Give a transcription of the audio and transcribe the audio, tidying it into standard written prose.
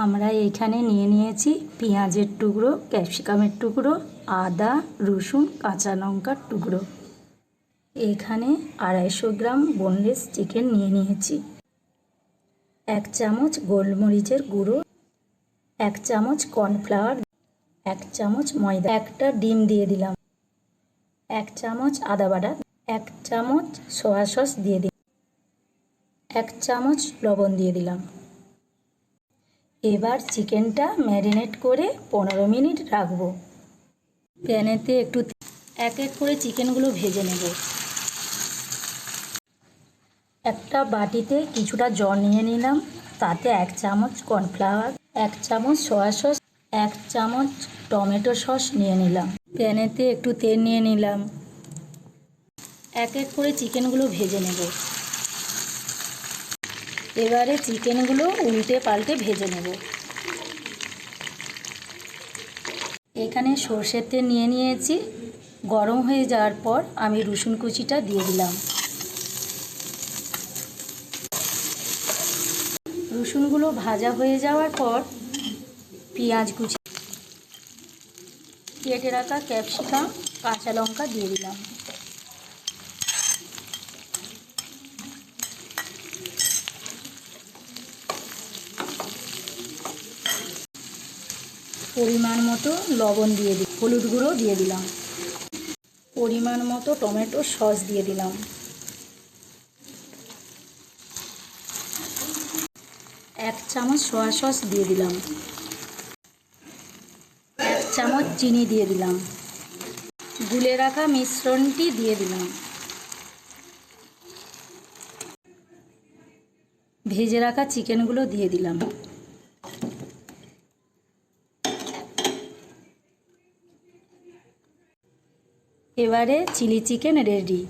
আমরা এইখানে নিয়ে নিয়েছি পেঁয়াজের টুকরো, ক্যাপসিকামের টুকরো, আদা, রসুন, কাঁচা লঙ্কার টুকরো। এখানে 250 গ্রাম বোনলেস চিকেন নিয়ে নিয়েছি। 1 চামচ গোলমরিচের গুঁড়ো, 1 চামচ কর্নফ্লাওয়ার, 1 চামচ ময়দা, একটা ডিম দিয়ে দিলাম, 1 চামচ আদা বাটা, 1 চামচ সয়া সস দিয়ে দিলাম, 1 চামচ লবণ দিয়ে দিলাম। এবার চিকেনটা ম্যারিনেট করে 15 মিনিট রাখবো। প্যানেতে একটু এক এক করে চিকেনগুলো ভেজে নেব। একটা বাটিতে কিছুটা জল নিয়ে নিলাম, তাতে 1 চামচ কর্নফ্লাওয়ার, 1 চামচ সয়া সস, 1 চামচ টমেটো সস নিয়ে নিলাম। প্যানেতে একটু তেল নিয়ে নিলাম। এক এক করে চিকেনগুলো ভেজে নেব। এবারে চিকেনগুলো উল্টে পাল্টে ভেজে নেব। এখানে সর্ষের তেল নিয়ে নিয়েছি। গরম হয়ে যাওয়ার পর আমি রসুন কুচিটা দিয়ে দিলাম। রসুনগুলো ভাজা হয়ে যাওয়ার পর পেঁয়াজ কুচি, কেটে রাখা ক্যাপসিকাম, কাঁচা লঙ্কা দিয়ে দিলাম। পরিমাণ মতো লবণ দিয়ে দিই, হলুদ গুঁড়ো দিয়ে দিলাম, পরিমাণ মতো টমেটো সস দিয়ে দিলাম, 1 চামচ সয়া সস দিয়ে দিলাম, 1 চামচ চিনি দিয়ে দিলাম, গুলে রাখা মিশ্রণটি দিয়ে দিলাম, ভেজে রাখা চিকেনগুলো দিয়ে দিলাম। এবারে চিলি চিকেন রেডি।